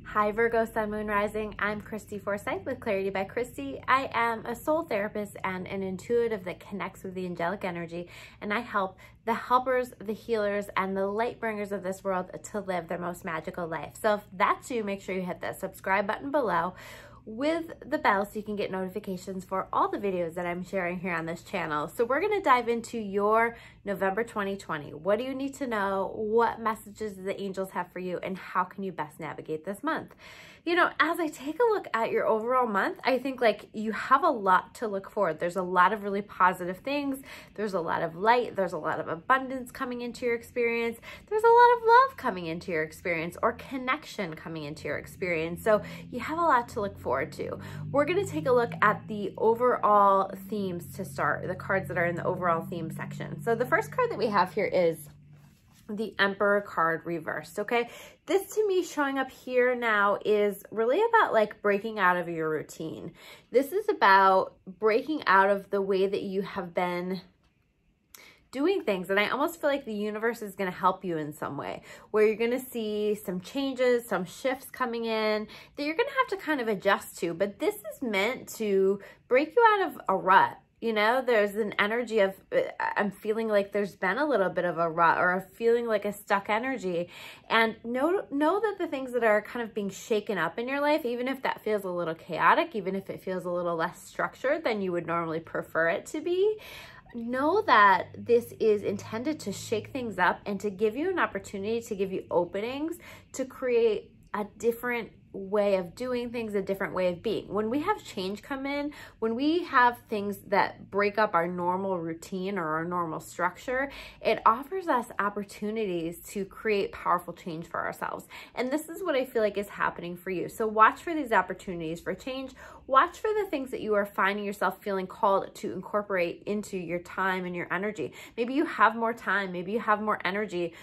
Hi Virgo, Sun, Moon, Rising. I'm Christy Forsyth with Clarity by Christy. I am a soul therapist and an intuitive that connects with the angelic energy, and I help the helpers, the healers, and the light bringers of this world to live their most magical life. So if that's you, make sure you hit the subscribe button below with the bell so you can get notifications for all the videos that I'm sharing here on this channel. So we're going to dive into your November 2020. What do you need to know? What messages do the angels have for you? And how can you best navigate this month? You know, as I take a look at your overall month, I think like you have a lot to look forward. There's a lot of really positive things. There's a lot of light. There's a lot of abundance coming into your experience. There's a lot of love coming into your experience or connection coming into your experience. So you have a lot to look forward to. We're going to take a look at the overall themes to start, the cards that are in the overall theme section. So the first card that we have here is the Emperor card reversed. Okay, this to me showing up here now is really about like breaking out of your routine. This is about breaking out of the way that you have been doing things, and I almost feel like the universe is going to help you in some way, where you're going to see some changes, some shifts coming in that you're going to have to kind of adjust to. But this is meant to break you out of a rut. You know, there's an energy of, I'm feeling like there's been a little bit of a rut or a feeling like a stuck energy. And know that the things that are kind of being shaken up in your life, even if that feels a little chaotic, even if it feels a little less structured than you would normally prefer it to be, know that this is intended to shake things up and to give you an opportunity, to give you openings to create a different way of doing things, a different way of being. When we have change come in, when we have things that break up our normal routine or our normal structure, it offers us opportunities to create powerful change for ourselves. And this is what I feel like is happening for you. So watch for these opportunities for change. Watch for the things that you are finding yourself feeling called to incorporate into your time and your energy. Maybe you have more time, maybe you have more energy,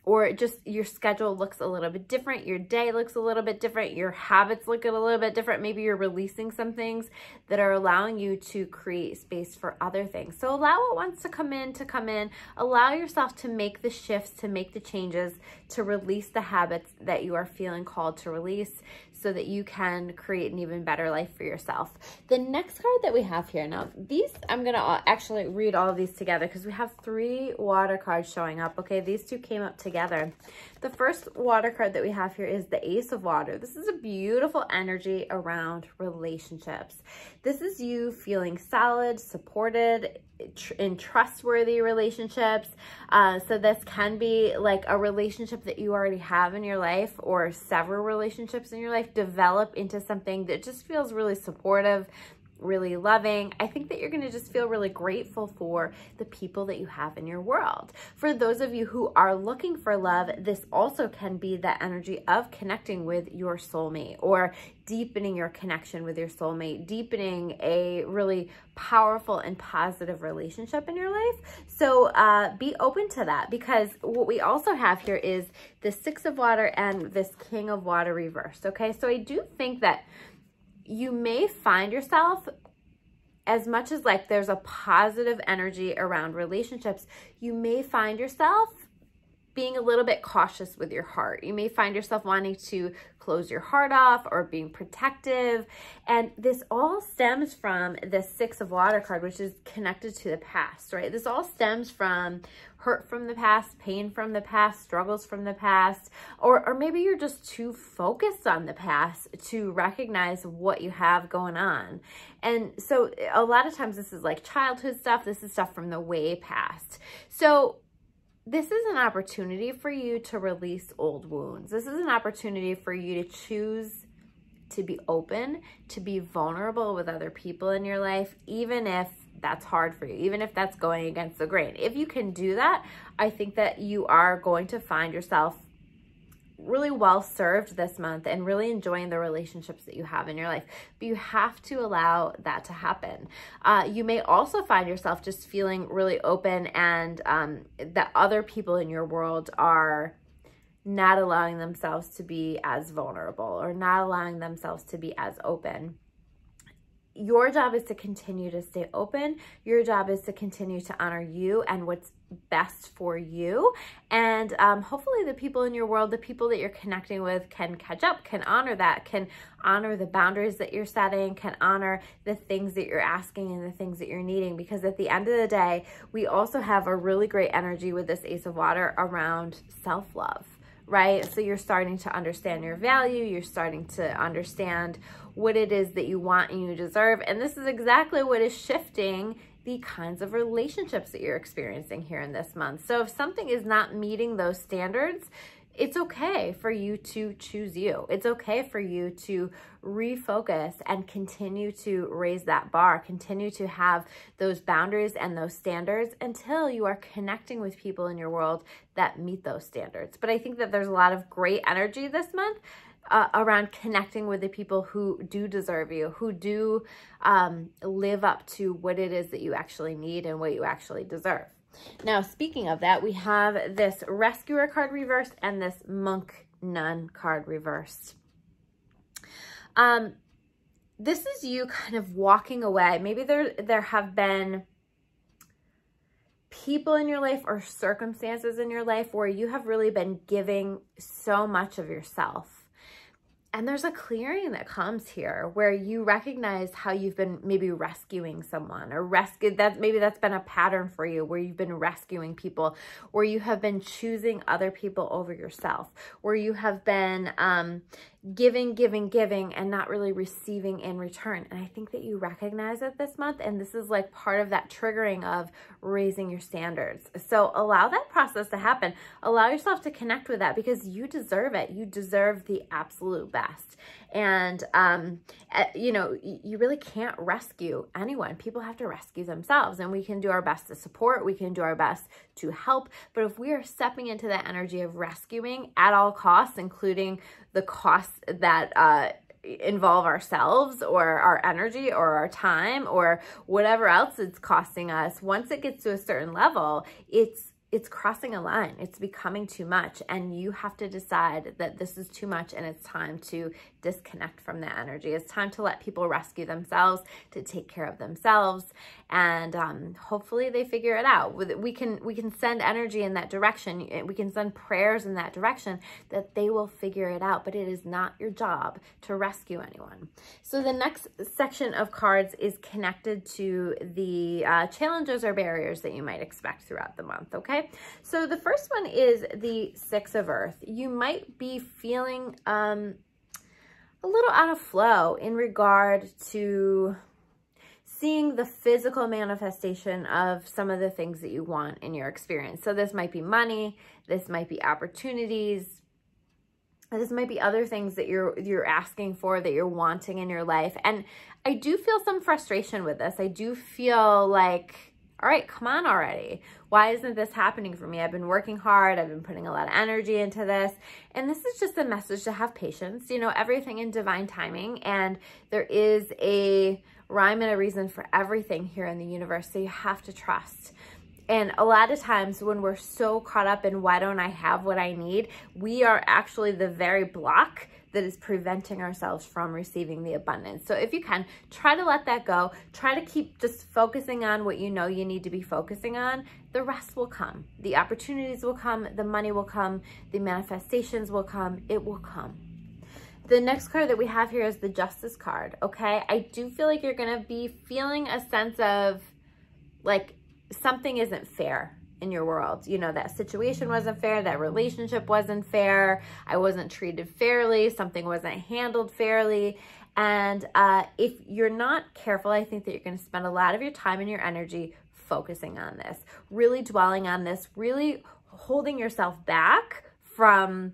or just your schedule looks a little bit different, your day looks a little bit different, your habits look a little bit different. Maybe you're releasing some things that are allowing you to create space for other things. So allow what wants to come in, allow yourself to make the shifts, to make the changes, to release the habits that you are feeling called to release so that you can create an even better life for yourself. The next card that we have here, now these, I'm gonna actually read all of these together because we have 3 water cards showing up, okay? These 2 came up together. The first water card that we have here is the Ace of Water. This is a beautiful energy around relationships. This is you feeling solid, supported, in trustworthy relationships. So this can be like a relationship that you already have in your life or several relationships in your life develop into something that just feels really supportive, really loving. I think that you're going to just feel really grateful for the people that you have in your world. For those of you who are looking for love, this also can be that energy of connecting with your soulmate or deepening your connection with your soulmate, deepening a really powerful and positive relationship in your life. So be open to that, because what we also have here is the 6 of Water and this King of Water reversed. Okay, so I do think that you may find yourself, as much as like there's a positive energy around relationships, you may find yourself being a little bit cautious with your heart. You may find yourself wanting to close your heart off or being protective. And this all stems from the 6 of Water card, which is connected to the past, right? This all stems from hurt from the past, pain from the past, struggles from the past, or maybe you're just too focused on the past to recognize what you have going on. And so a lot of times this is like childhood stuff. This is stuff from the way past. So this is an opportunity for you to release old wounds. This is an opportunity for you to choose to be open, to be vulnerable with other people in your life, even if that's hard for you, even if that's going against the grain. If you can do that, I think that you are going to find yourself really well served this month and really enjoying the relationships that you have in your life. But you have to allow that to happen. You may also find yourself just feeling really open and that other people in your world are not allowing themselves to be as vulnerable or not allowing themselves to be as open. your job is to continue to stay open. Your job is to continue to honor you and what's best for you. And hopefully the people in your world, the people that you're connecting with, can catch up, can honor that, can honor the boundaries that you're setting, can honor the things that you're asking and the things that you're needing. Because at the end of the day, we also have a really great energy with this Ace of Water around self-love, right? So you're starting to understand your value. You're starting to understand what it is that you want and you deserve. And this is exactly what is shifting the kinds of relationships that you're experiencing here in this month. So if something is not meeting those standards, it's okay for you to choose you. It's okay for you to refocus and continue to raise that bar, continue to have those boundaries and those standards until you are connecting with people in your world that meet those standards. But I think that there's a lot of great energy this month around connecting with the people who do deserve you, who do live up to what it is that you actually need and what you actually deserve. Now, speaking of that, we have this Rescuer card reversed and this Monk Nun card reversed. This is you kind of walking away. Maybe there have been people in your life or circumstances in your life where you have really been giving so much of yourself. And there's a clearing that comes here where you recognize how you've been maybe rescuing someone or maybe that's been a pattern for you where you've been rescuing people, where you have been choosing other people over yourself, where you have been giving and not really receiving in return. And I think that you recognize it this month. And this is like part of that triggering of raising your standards. So allow that process to happen. Allow yourself to connect with that because you deserve it. You deserve the absolute best. And, you know, you really can't rescue anyone. People have to rescue themselves, and we can do our best to support. We can do our best to help. But if we are stepping into that energy of rescuing at all costs, including the costs that involve ourselves or our energy or our time or whatever else it's costing us, once it gets to a certain level, it's crossing a line. It's becoming too much, and you have to decide that this is too much and it's time to disconnect from that energy. It's time to let people rescue themselves, to take care of themselves, and hopefully they figure it out. We can send energy in that direction. We can send prayers in that direction that they will figure it out, but it is not your job to rescue anyone. So the next section of cards is connected to the challenges or barriers that you might expect throughout the month, okay? So the first one is the Six of Earth. You might be feeling a little out of flow in regard to seeing the physical manifestation of some of the things that you want in your experience. So this might be money, this might be opportunities, this might be other things that you're asking for, that you're wanting in your life. And I do feel some frustration with this. I do feel like, all right, come on already. Why isn't this happening for me? I've been working hard. I've been putting a lot of energy into this. And this is just a message to have patience, you know, everything in divine timing. And there is a rhyme and a reason for everything here in the universe. So you have to trust. And a lot of times when we're so caught up in why don't I have what I need, we are actually the very block that is preventing ourselves from receiving the abundance. So if you can, try to let that go. Try to keep just focusing on what you know you need to be focusing on. The rest will come. The opportunities will come. The money will come. The manifestations will come. It will come. The next card that we have here is the Justice card, okay? I do feel like you're going to be feeling a sense of like something isn't fair in your world. You know, that situation wasn't fair, that relationship wasn't fair, I wasn't treated fairly, something wasn't handled fairly. And if you're not careful, I think that you're going to spend a lot of your time and your energy focusing on this, really dwelling on this, really holding yourself back from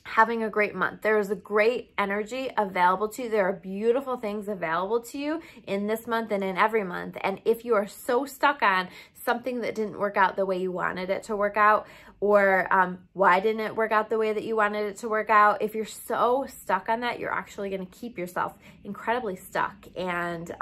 having a great month. There is a great energy available to you. There are beautiful things available to you in this month and in every month. And if you are so stuck on something that didn't work out the way you wanted it to work out, or why didn't it work out the way that you wanted it to work out, if you're so stuck on that, you're actually going to keep yourself incredibly stuck and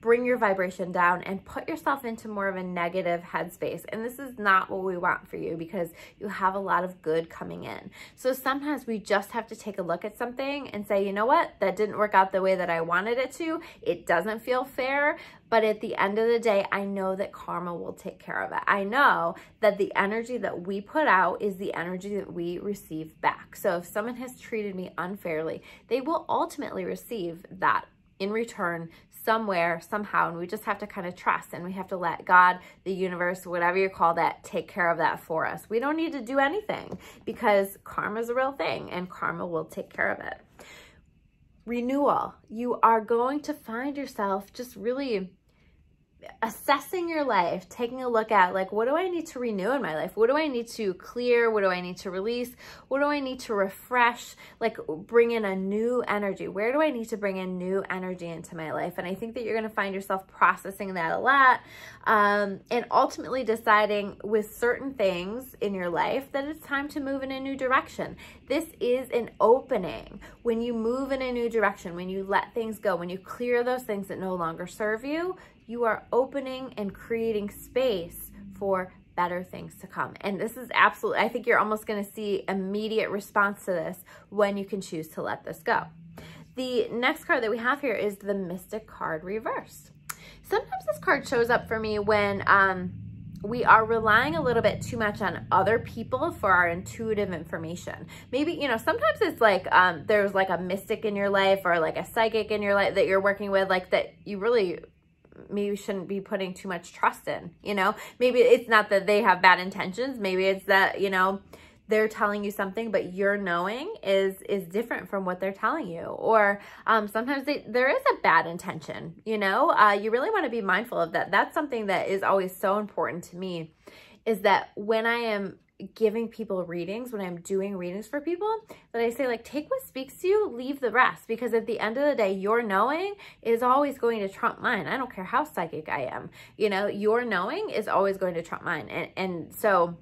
bring your vibration down and put yourself into more of a negative headspace. And this is not what we want for you, because you have a lot of good coming in. So sometimes we just have to take a look at something and say, you know what, that didn't work out the way that I wanted it to. It doesn't feel fair. But at the end of the day, I know that karma will take care of it. I know that the energy that we put out is the energy that we receive back. So if someone has treated me unfairly, they will ultimately receive that in return somewhere, somehow, and we just have to kind of trust, and we have to let God, the universe, whatever you call that, take care of that for us. We don't need to do anything, because karma is a real thing and karma will take care of it. Renewal. You are going to find yourself just really assessing your life, taking a look at, like, what do I need to renew in my life? What do I need to clear? What do I need to release? What do I need to refresh? Like, bring in a new energy. Where do I need to bring in new energy into my life? And I think that you're going to find yourself processing that a lot, and ultimately deciding with certain things in your life that it's time to move in a new direction. This is an opening. When you move in a new direction, when you let things go, when you clear those things that no longer serve you, you are opening and creating space for better things to come. And this is absolutely, I think you're almost going to see immediate response to this when you can choose to let this go. The next card that we have here is the Mystic card reversed. Sometimes this card shows up for me when we are relying a little bit too much on other people for our intuitive information. Maybe, you know, sometimes it's like there's like a mystic in your life, or like a psychic in your life that you're working with, like that you really maybe shouldn't be putting too much trust in, you know? Maybe it's not that they have bad intentions. Maybe it's that, you know, they're telling you something, but your knowing is different from what they're telling you. Or sometimes there is a bad intention, you know? You really want to be mindful of that. That's something that is always so important to me, is that when I am giving people readings, when I'm doing readings for people, that I say, like, take what speaks to you, leave the rest, because at the end of the day, your knowing is always going to trump mine. I don't care how psychic I am, you know, your knowing is always going to trump mine. And so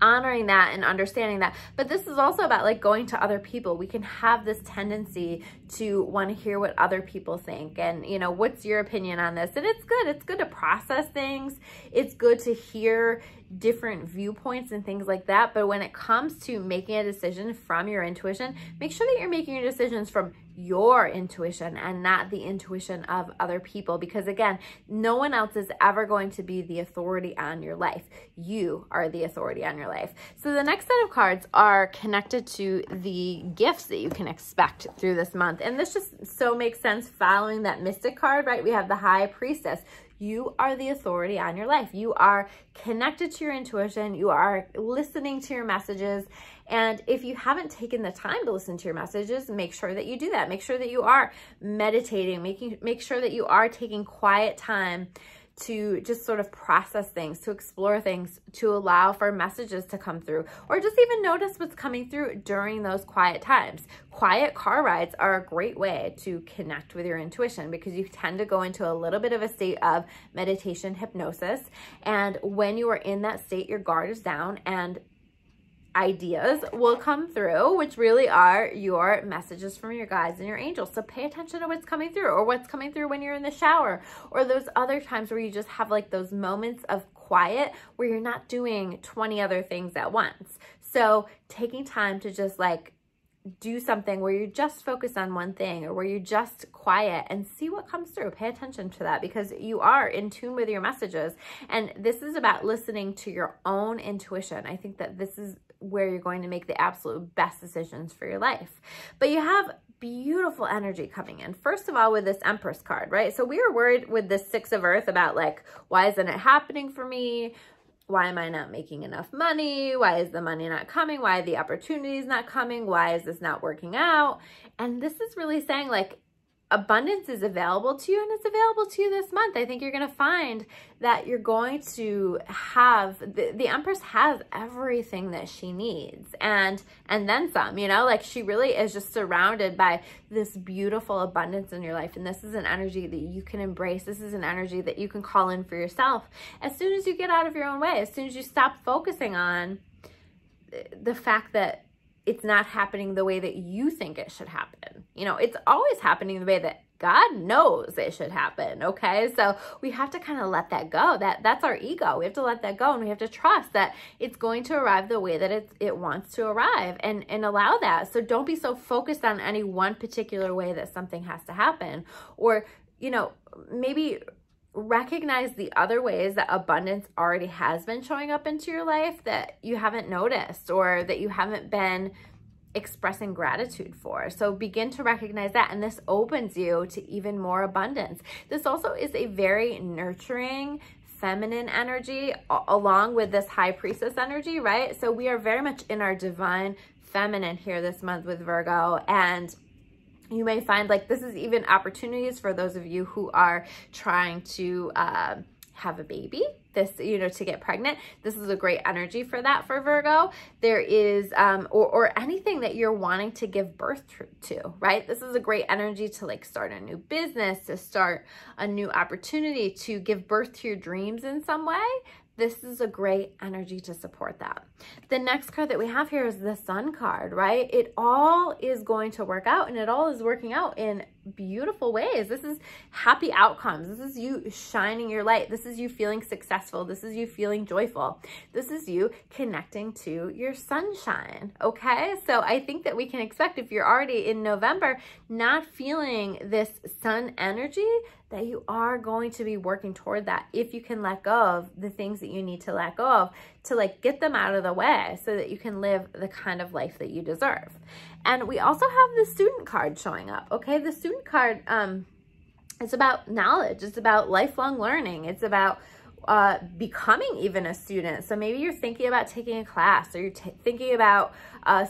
honoring that and understanding that. But this is also about, like, going to other people. We can have this tendency to want to hear what other people think, and, you know, what's your opinion on this? And it's good to process things. It's good to hear different viewpoints and things like that. But when it comes to making a decision from your intuition, make sure that you're making your decisions from your intuition and not the intuition of other people, because again, no one else is ever going to be the authority on your life. You are the authority on your life. So the next set of cards are connected to the gifts that you can expect through this month. And this just so makes sense following that Mystic card, right? We have the High Priestess. You are the authority on your life. You are connected to your intuition. You are listening to your messages. And if you haven't taken the time to listen to your messages, make sure that you do that. Make sure that you are meditating, make sure that you are taking quiet time to just sort of process things, to explore things, to allow for messages to come through, or just even notice what's coming through during those quiet times. Quiet car rides are a great way to connect with your intuition, because you tend to go into a little bit of a state of meditation hypnosis. And when you are in that state, your guard is down and ideas will come through, which really are your messages from your guides and your angels. So pay attention to what's coming through, or what's coming through when you're in the shower, or those other times where you just have like those moments of quiet where you're not doing 20 other things at once. So taking time to just like do something where you just focus on one thing, or where you're just quiet and see what comes through. Pay attention to that, because you are in tune with your messages. And this is about listening to your own intuition. I think that this is where you're going to make the absolute best decisions for your life. But you have beautiful energy coming in. First of all, with this Empress card, right? So we were worried with this Six of Earth about, like, why isn't it happening for me? Why am I not making enough money? Why is the money not coming? Why are the opportunities not coming? Why is this not working out? And this is really saying, like, abundance is available to you, and it's available to you this month. I think you're going to find that you're going to have, the Empress has everything that she needs, and then some, you know, like, she really is just surrounded by this beautiful abundance in your life. And this is an energy that you can embrace. This is an energy that you can call in for yourself as soon as you get out of your own way, as soon as you stop focusing on the fact that it's not happening the way that you think it should happen. You know, it's always happening the way that God knows it should happen, okay? So we have to kind of let that go. That's our ego. We have to let that go, and we have to trust that it's going to arrive the way that it wants to arrive, and allow that. So don't be so focused on any one particular way that something has to happen, or, you know, maybe recognize the other ways that abundance already has been showing up into your life that you haven't noticed, or that you haven't been expressing gratitude for. So begin to recognize that, and this opens you to even more abundance. This also is a very nurturing, feminine energy along with this high priestess energy, right? So we are very much in our divine feminine here this month with Virgo, and you may find like this is even opportunities for those of you who are trying to have a baby, this, you know, to get pregnant. This is a great energy for that for Virgo. There is, or anything that you're wanting to give birth to, right? This is a great energy to like start a new business, to start a new opportunity, to give birth to your dreams in some way. This is a great energy to support that. The next card that we have here is the Sun card, right? It all is going to work out, and it all is working out in beautiful ways. This is happy outcomes. This is you shining your light. This is you feeling successful. This is you feeling joyful. This is you connecting to your sunshine, okay? So I think that we can expect, if you're already in November not feeling this sun energy, that you are going to be working toward that if you can let go of the things that you need to let go of to like get them out of the way so that you can live the kind of life that you deserve. And we also have the student card showing up, okay? The student card, it's about knowledge. It's about lifelong learning. It's about becoming even a student. So maybe you're thinking about taking a class, or you're thinking about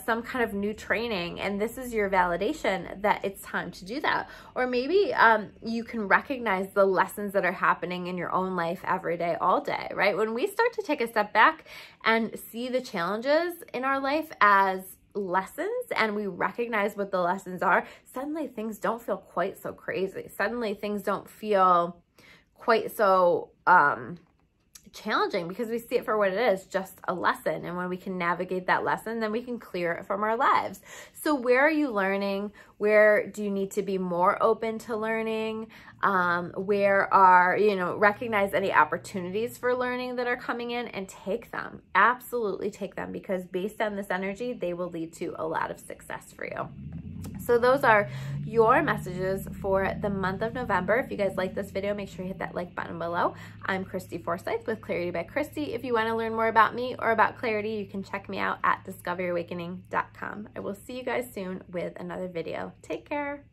some kind of new training, and this is your validation that it's time to do that. Or maybe you can recognize the lessons that are happening in your own life every day, all day, right? When we start to take a step back and see the challenges in our life as lessons, and we recognize what the lessons are, suddenly things don't feel quite so crazy. Suddenly things don't feel quite so challenging, because we see it for what it is, just a lesson. And when we can navigate that lesson, then we can clear it from our lives. So where are you learning? Where do you need to be more open to learning? Where are, you know, recognize any opportunities for learning that are coming in, and take them. Absolutely take them, because based on this energy, they will lead to a lot of success for you. So those are your messages for the month of November. If you guys like this video, make sure you hit that like button below. I'm Christy Forsyth with Clarity by Christy. If you want to learn more about me or about clarity, you can check me out at discoveryawakening.com. I will see you guys soon with another video. Take care.